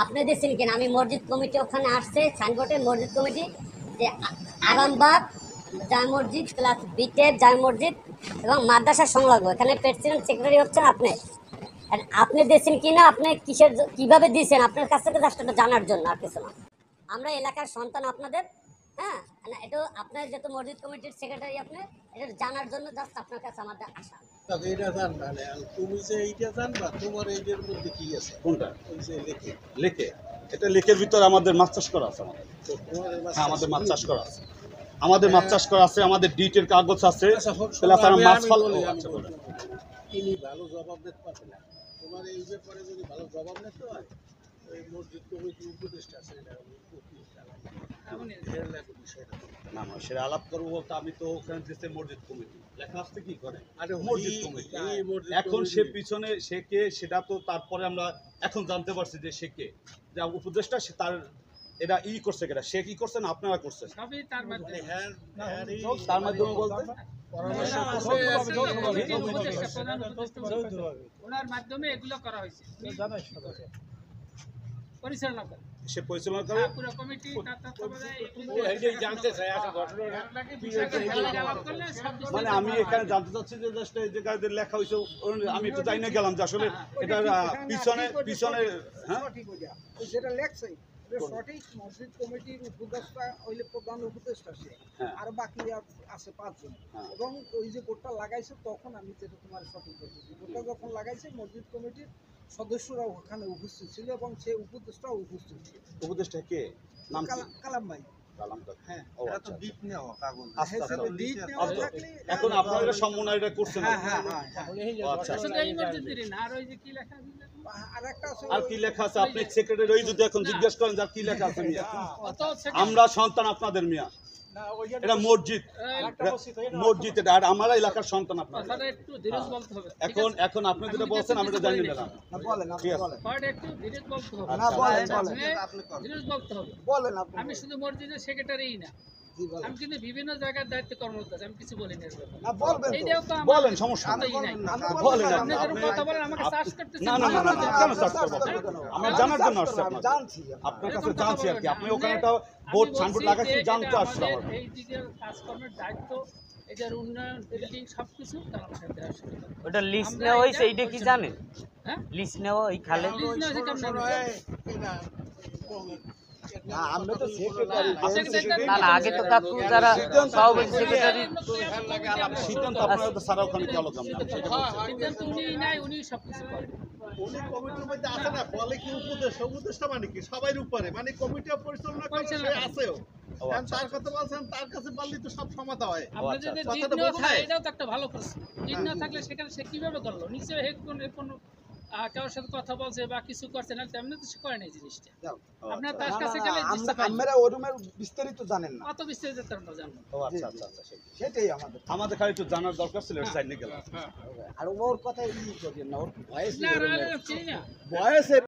আপনি দেখছেন কিনা আমি মসজিদ কমিটি ওখানে আসছে সাইনবোর্ডে মসজিদ কমিটি যে আরামবাগ জামে মসজিদ প্লাস বিটের জামে মসজিদ এবং মাদ্রাসা সংলগ্ন এখানে প্রেসিডেন্ট সেক্রেটারি হচ্ছেন আপনি। আর আপনি দিয়েছেন কিনা আপনি কিভাবে দিয়েছেন আপনার কাছ থেকে জাস্ট এটা জানার জন্য আর কিছু না। আমরা এলাকার সন্তান আপনাদের, হ্যাঁ না, এটা আপনার যেহেতু মসজিদ কমিটির সেক্রেটারি আপনি এটা জানার জন্য জাস্ট আপনার কাছে আমাদের আসা। এটা জানবা না তুমি যে এইটা জানবা তোমার এইটার মধ্যে কি আছে কোনটা ওই যে লেখে লেকে এটা লেকের ভিতরে আমাদের মাছ চাষ করা আছে আমাদের। তো তোমার হ্যাঁ আমাদের মাছ চাষ করা আছে, আমাদের মাছ চাষ করা আছে, আমাদের ডিটের কাগজ আছে, প্লাস আমরা মাছ ফল আচ্ছা বলেন। তিনি ভালো জবাব দিতে পারবে না তোমার এই ব্যাপারে যদি ভালো জবাব নিতে হয় ওই মসজিদ কমিটির উপদেষ্টা আছে এটা বিষয়টা না না সেটা আলাপ করবো বলতে আমি তো ওখানে দেশে মসজিদ কমিটি লেখা আসতে কি করে আরে মসজিদ কমিটি এই মসজিদ এখন সে কমিটি- পিছনে সে কে সেটা তো তারপরে আমরা এখন জানতে পারছি যে সে কে, যে উপদেষ্টা সে তার এটা ই করছে কেটা সে কি করছে না আপনারা করছেন সবই তার মাধ্যমে হ্যাঁ হ্যাঁ এই তার মাধ্যমে বলতে ওনার মাধ্যমে এগুলো করা হয়েছে পরিচালনা করে সে পরিচালনা করে পুরো কমিটি তার তত্ত্বাবধানে জানতে চাই আসলে মানে আমি এখানে জানতে চাচ্ছি যে জাস্ট এই যে গাড়িতে লেখা হয়েছে আমি একটু জানি না গেলাম যে আসলে এটা পিছনে পিছনে হ্যাঁ যেটা লেখছে এটা সঠিক মসজিদ কমিটির উপদেষ্টা হইলে প্রধান উপদেষ্টা সে হ্যাঁ। আর বাকি আছে 5 জন হ্যাঁ। এবং ওই যে বোর্ডটা লাগাইছে তখন আমি যেটা তোমার সঠিক বলতেছি বোর্ডটা যখন লাগাইছে মসজিদ কমিটির সদস্যরা ওখানে উপস্থিত ছিল এবং সে উপদেষ্টাও উপস্থিত ছিল উপদেষ্টা কে নাম কি কালাম ভাই কালাম কাকা। হ্যাঁ ও এটা আচ্ছা তো ডিপ নেওয়া কাগজ আস্তে আস্তে হ্যাঁ, ডিপ নেওয়া আচ্ছা। থাকলে এখন আপনারা এটা সম্মাননা করছেন হ্যাঁ হ্যাঁ হ্যাঁ ও আচ্ছা শুধু এই মসজিদেরই না আর ওই যে কি লেখা আছে আর একটা আছে আর কি লেখা আছে আপনি সেক্রেটারি ওই যদি এখন জিজ্ঞেস করেন যে আর কি লেখা আছে মিয়া অত আমরা সন্তান আপনাদের মিয়া এটা মসজিদ মসজিদ এটা আর আমার এলাকার সন্তান আপনাদের কথাটা একটু ধীরে বলতে হবে এখন আপনি যেটা বলছেন আমি এটা জানি না বলেন ঠিক আপনি আছে। বলেন ওয়ার্ড একটু ধীরে বলতে হবে না, বলেন, ধীরে বলতে হবে বলেন আপনি আমি শুধু মসজিদের সেক্রেটারিই না জি বলেন আমি কিন্তু বিভিন্ন জায়গার দায়িত্বে কর্মরত আছি আমি কিছু বলি না এর ব্যাপারে। না বলবেন তো এইটাও তো আমার বলেন সমস্যা নেই কথাই নাই। বলেন আপনি আপনি যেরকম কথা বলেন আমাকে চার্জ করতেছেন না না না না, না, কেন চার্জ করবো আমরা জানার জন্য আসছি আমি আপনার জানছি আপনার কাছে জানছি আর কি আপনি ওখানে একটা বোর্ড সাইনবোর্ড লাগাচ্ছি জানতে আসছি আমরা এই দিকের কাজকর্মের দায়িত্ব এটার উন্নয়ন বিল্ডিং সবকিছু তার সাথে আসলে ওটা লিস্ট নেওয়া হয়েছে এইটা কি জানেন হ্যাঁ লিস্ট নেওয়া এই খালে আমরা তো সেক্রেটারি না না আগে তো কাকু যারা সভাপতি সেক্রেটারি সিদ্ধান্ত আপনারা তো সারা ওখানে কি আলোচনা সিদ্ধান্ত উনি নাই উনি সবকিছু করেন উনি কমিটির মধ্যে আছে না বলে কি উপদেষ্টা মানে কি সবার উপরে মানে কমিটি পরিচালনা করে সে আছেও কারণ তার কথা বলছেন তার কাছে বললে তো সব সমাধা হয় আমরা আচ্ছা, যদি আচ্ছা। জিদ কথাটা না বোঝা থাকে যায়? এটাও তো একটা ভালো প্রশ্ন জিদ না থাকলে সেখানে সে কিভাবে করলো নিশ্চয়ই কোনো কারোর সাথে কথা বলছে বা কিছু করছে না তেমনি তো সে করে নাই জিনিসটা আপনার তার কাছে গেলে বুঝতে পারবেন। আমরা ওই রুমের বিস্তারিত জানেন না অত বিস্তারিত আমরা জানবো ও আচ্ছা আচ্ছা আচ্ছা সেটাই আমাদের আমাদের খালি একটু জানার দরকার ছিল এটা জানিয়ে গেলাম আর ওর কথা ই করেন না ওর ভয়েস না চিনি না ভয়েসে